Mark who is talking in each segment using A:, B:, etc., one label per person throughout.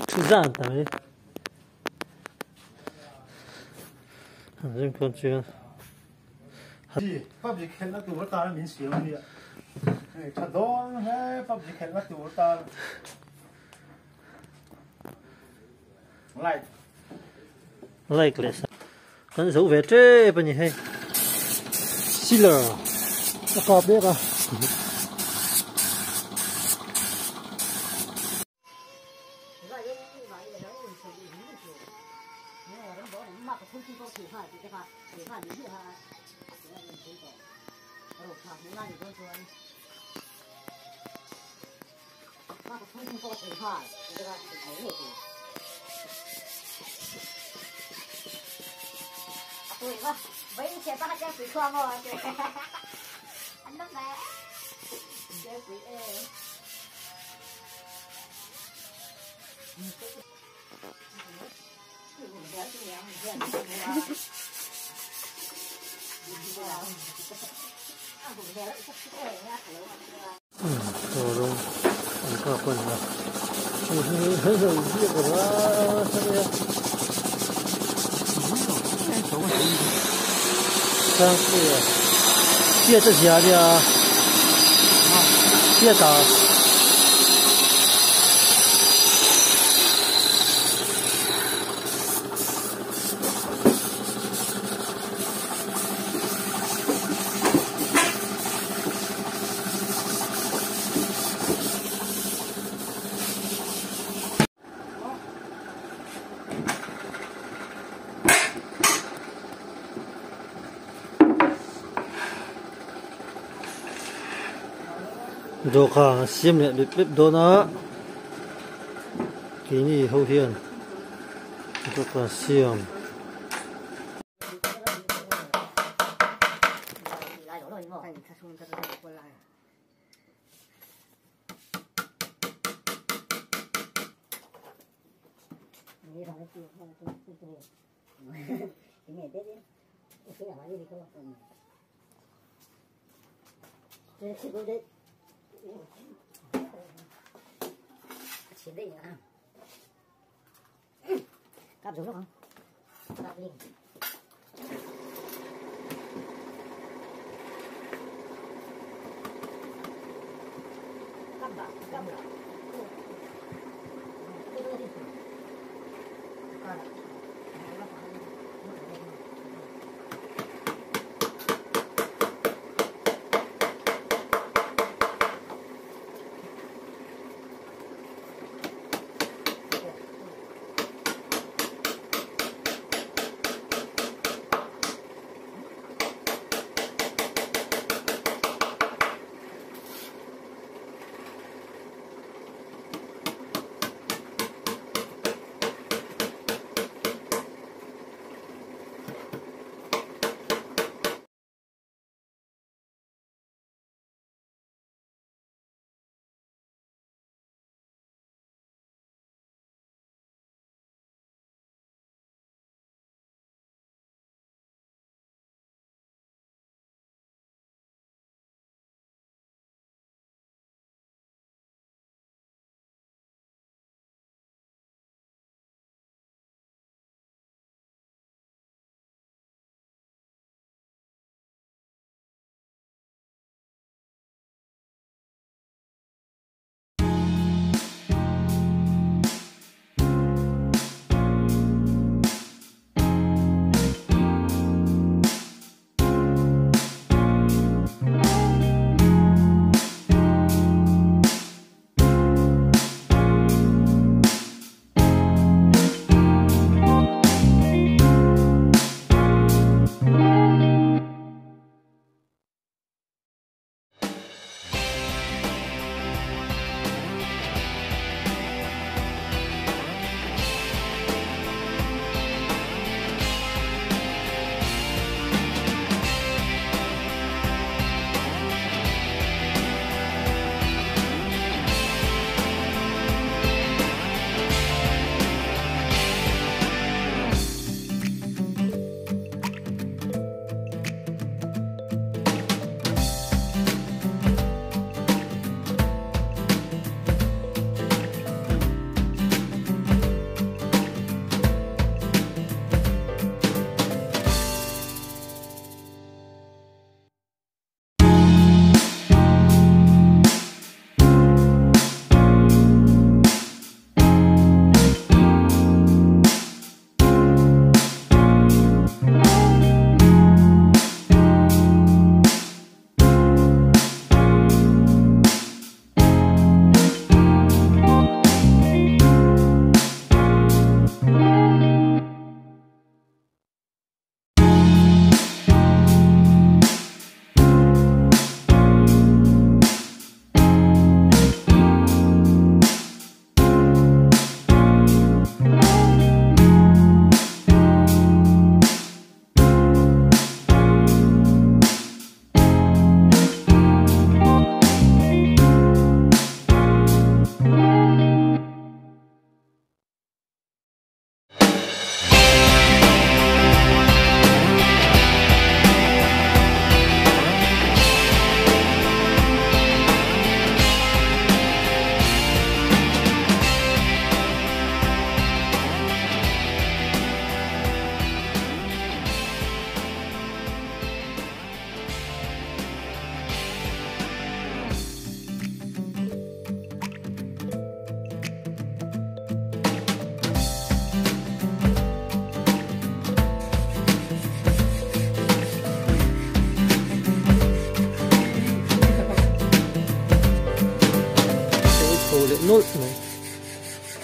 A: 투자 안 따위. 지금 건축은.
B: public health là tụi ta mình xíu đi ạ. Chặt đó hay public health là tụi ta lại
A: Like less. Con dấu về trễ bên như hay. Sealer. Nó có biết à.
C: Ui, vậy sẽ bắt cho quỷ khoa rồi. Anh lúc này chơi quỷ
A: Đồ luôn. Anh có quần rồi. Hơi giết của nó. Sao vậy? Chia这些的啊？chia啥？đồ khang xiêm lệ bếp bếp đồ nó cái này hậu hiền đồ khang xiêm
C: chỉ đây à? Cặp giống không? Cặp liền. Cặp vào, cặp vào.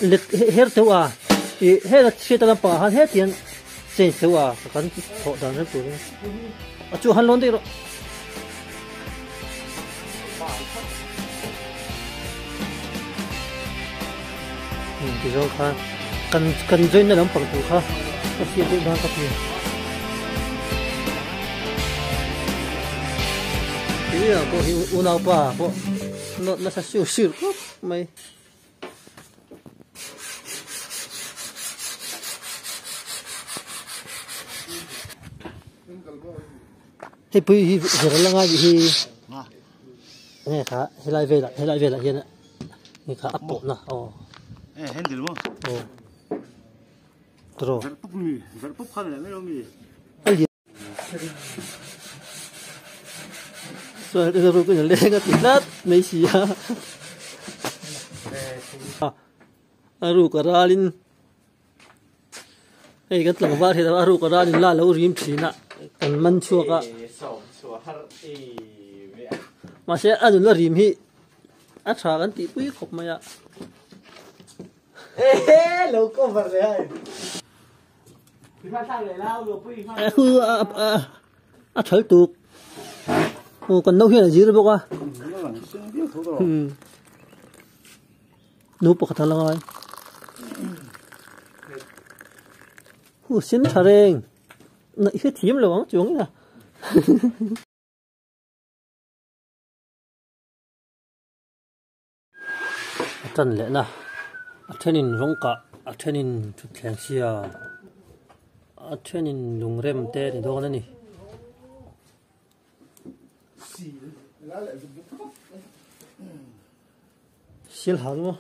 A: lịch hết thiếu à thì hết là xe tao bảo hắn hết tiền trên thiếu à cái thọ đàn rất tuổi à chú hắn luôn đi rồi thì rồi ha cần dây nó lắm bằng tuổi ha cái xe đi đang tập nhiều thì là có hiểu unao ba có nó sẽ siêu siêu mày thì bây giờ là ngay thì nghe khá hay lại về lại hiện ạ nghe khá áp bộ nè ồ
B: hên được không
A: ồ rồi
B: vật bốc khăn này mấy đâu mi
A: rồi rồi cái lên cái tít lát mấy xí aru karalin cái tlang var thì aru karalin la lâu rim thina kan man chua ka mà sẽ ăn nó rim hi ăn thà kan ti pui khop maya
B: lâu có vật đấy thì phát sang lại lao rồi pui phát
A: khu thở tục còn nấu hiện là gì rồi bố à nấu bọc thằng lang ai xin thà rèn này hết thiếm rồi chúng nè chân lẽ nè Athenin rongka Athenin thutlangsia Athenin lungrem te ni dog na ni sil hal mo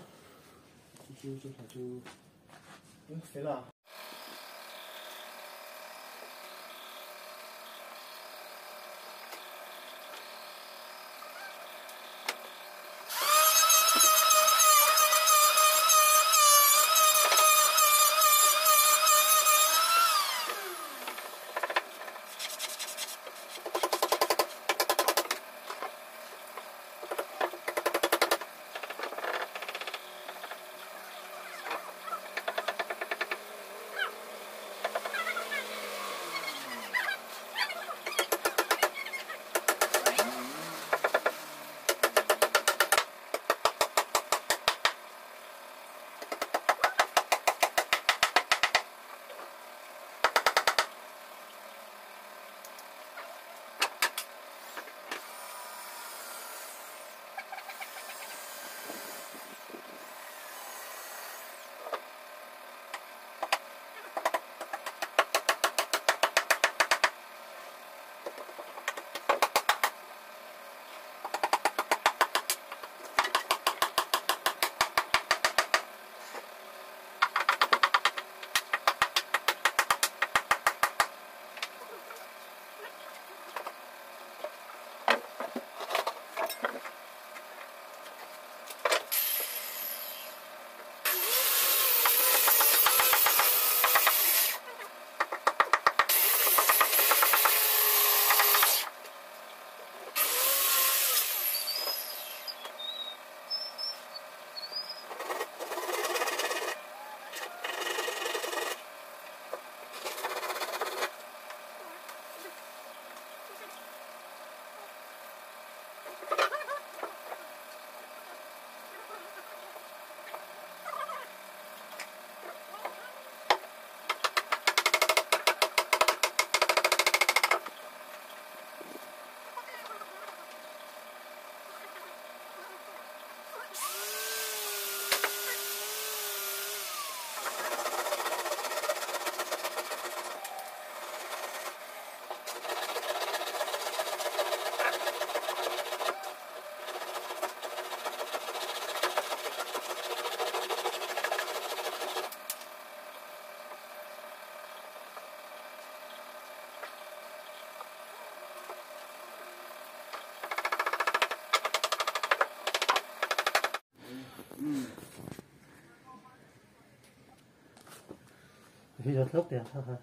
A: Thì giờ lốc tiền ha ha,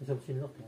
A: xong xin lốc tiền.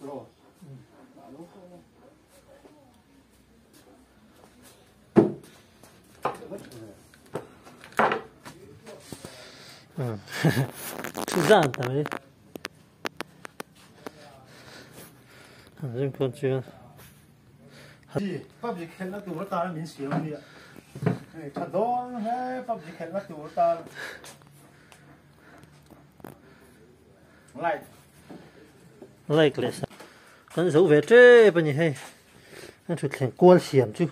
B: rồi
A: Chú giản tầm ấy riêng con chưa
B: gì pháp dịch khen nó tụ nó ta mình xíu đi ạ thật đó hay pháp dịch khen nó tụ nó ta lại
A: lại cái sao hắn giấu về trễ bao nhiêu hay hắn chụp thành quan xiêm chứ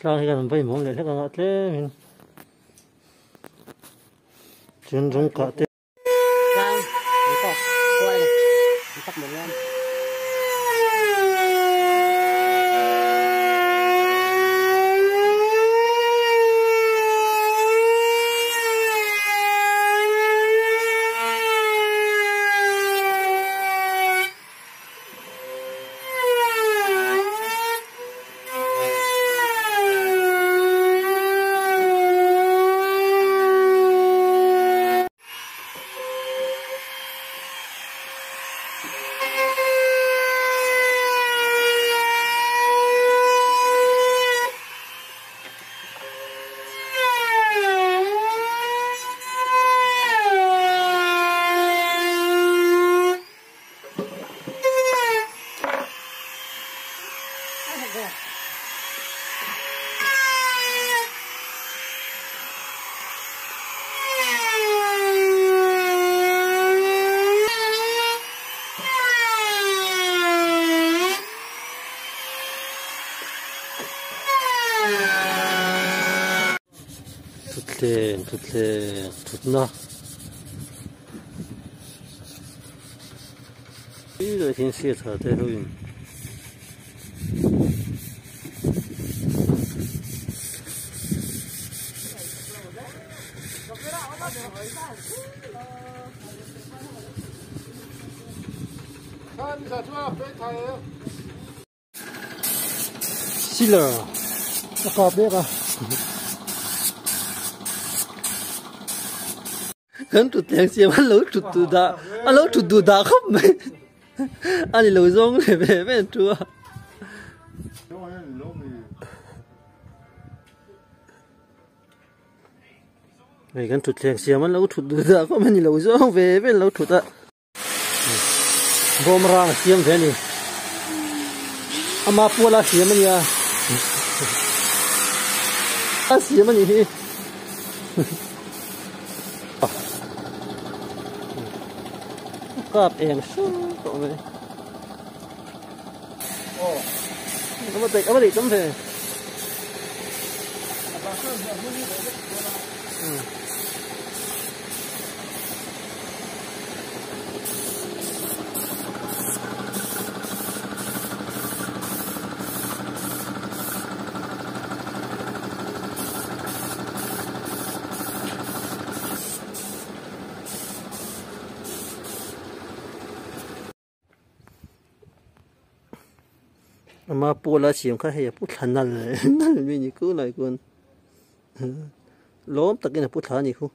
A: lao thì cần vây mồm để các bạn thế mình chuyên dùng cả thế
D: Cang, itu, kue, masak meriam.
A: Tụt nó bây giờ thiên xe thở thế thôi xí lờ nó cọp biết à hắn tụt tiền xe hắn lối tụt đã anh lối tụt đã không mày anh đi lối rong để về bên chùa này hắn tụt tiền xe hắn lối tụt đã không anh đi lối rong về bên lối tụt đã bom rang xiêm thế này ama pula xiêm anh ya xiêm anh đi cọp eng số cậu này nó bị tấm về mà pula xiêm khai hay put thằng này mình như cứ lại con lốm tất cái là put thằng này không